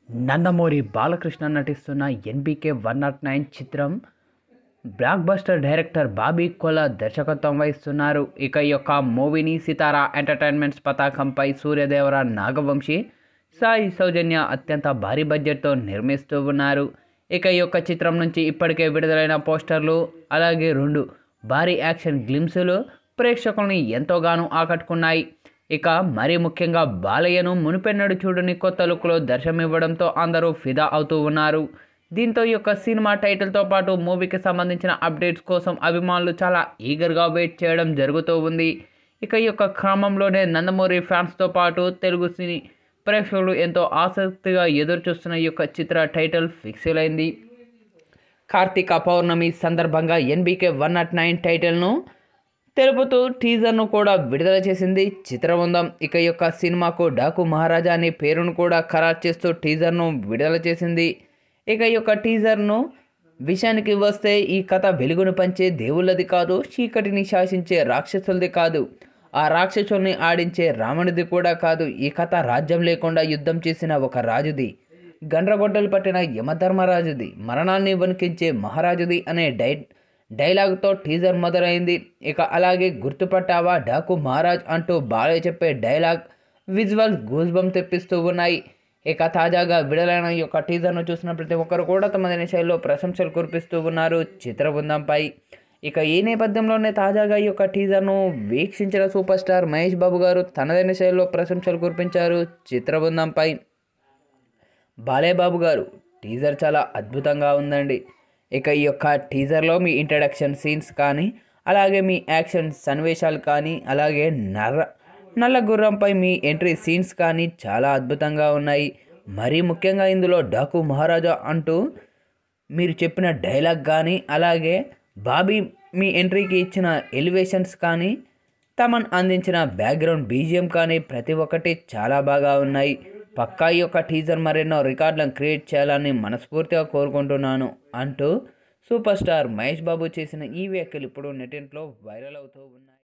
నందమూరి బాలకృష్ణ నటిస్తున్న ఎన్బీకే 109 చిత్రం blockbuster director Bobby Kola దర్శకత్వం వహిస్తున్నారు. ఇక ఈ యొక్క మూవీని సితారా ఎంటర్టైన్మెంట్స్ పతాకంపై సూర్యదేవర, నాగవంశీ, సాయి సౌజన్య అత్యంత భారీ బడ్జెట్తో నిర్మిస్తూ ఉన్నారు. ఇక ఈ యొక్క చిత్రం నుంచి ఇప్పటికే విడుదలైన పోస్టర్లు అలాగే 2 భారీ యాక్షన్ గ్లిమ్స్లు ప్రేక్షకుల్ని ఎంతోగానో ఆకట్టుకున్నాయి. ఇక మరీ ముఖ్యంగా బాలయ్యను మునుపెన్నడు చూడని కొత్త లుక్లో దర్శనమివ్వడంతో అందరూ ఫిదా అవుతూ ఉన్నారు. దీంతో ఈ యొక్క సినిమా టైటిల్తో పాటు మూవీకి సంబంధించిన అప్డేట్స్ కోసం అభిమానులు చాలా ఈగర్గా వెయిట్ చేయడం జరుగుతూ ఉంది. ఇక ఈ యొక్క క్రమంలోనే నందమూరి ఫ్యాన్స్తో పాటు తెలుగు సినీ ప్రేక్షకులు ఎంతో ఆసక్తిగా ఎదురుచూస్తున్న ఈ యొక్క చిత్ర టైటిల్ ఫిక్స్ అయింది. కార్తీక పౌర్ణమి సందర్భంగా ఎన్బీకే 109 టైటిల్ను తెలుపుతూ టీజర్ను కూడా విడుదల చేసింది చిత్రబృందం. ఇక ఈ యొక్క సినిమాకు డాకు మహారాజా అనే పేరును కూడా ఖరారు చేస్తూ టీజర్ను విడుదల చేసింది. ఇక ఈ యొక్క టీజర్ను విషయానికి వస్తే ఈ కథ వెలుగును పంచే దేవుళ్ళది కాదు, చీకటిని శాసించే రాక్షసులది కాదు, ఆ రాక్షసుల్ని ఆడించే రావణుది కూడా కాదు. ఈ కథ రాజ్యం లేకుండా యుద్ధం చేసిన ఒక రాజుది, గండ్రగొడ్డలు పట్టిన యమధర్మరాజుది, మరణాన్ని వణికించే మహారాజుది అనే డైలాగ్తో టీజర్ మొదలైంది. ఇక అలాగే గుర్తుపట్టావా డాకు మహారాజ్ అంటూ బాలయ్య చెప్పే డైలాగ్ విజువల్స్ గూస్బంప్ తెప్పిస్తూ ఉన్నాయి. ఇక తాజాగా విడుదలైన ఈ యొక్క టీజర్ను చూసిన ప్రతి ఒక్కరు కూడా తమదైన శైలిలో ప్రశంసలు కురిపిస్తూ ఉన్నారు చిత్రబృందంపై. ఇక ఈ నేపథ్యంలోనే తాజాగా ఈ యొక్క టీజర్ను వీక్షించిన సూపర్ స్టార్ మహేష్ బాబు గారు తనదైన శైలిలో ప్రశంసలు కురిపించారు చిత్రబృందంపై. బాలయ్య బాబు గారు, టీజర్ చాలా అద్భుతంగా ఉందండి. ఇక ఈ యొక్క టీజర్లో మీ ఇంట్రడక్షన్ సీన్స్ కానీ అలాగే మీ యాక్షన్ సన్నివేశాలు కానీ అలాగే నల్ల గుర్రంపై మీ ఎంట్రీ సీన్స్ కానీ చాలా అద్భుతంగా ఉన్నాయి. మరీ ముఖ్యంగా ఇందులో డాకు మహారాజా అంటూ మీరు చెప్పిన డైలాగ్ కానీ అలాగే బాబీ మీ ఎంట్రీకి ఇచ్చిన ఎలివేషన్స్ కానీ తమన్ అందించిన బ్యాక్గ్రౌండ్ బీజిఎం కానీ ప్రతి ఒక్కటి చాలా బాగా ఉన్నాయి. పక్కా ఈ యొక్క టీజర్ మరెన్నో రికార్డులను క్రియేట్ చేయాలని మనస్ఫూర్తిగా కోరుకుంటున్నాను అంటూ సూపర్ స్టార్ మహేష్ బాబు చేసిన ఈ వ్యాఖ్యలు ఇప్పుడు నెట్టింట్లో వైరల్ అవుతూ ఉన్నాయి.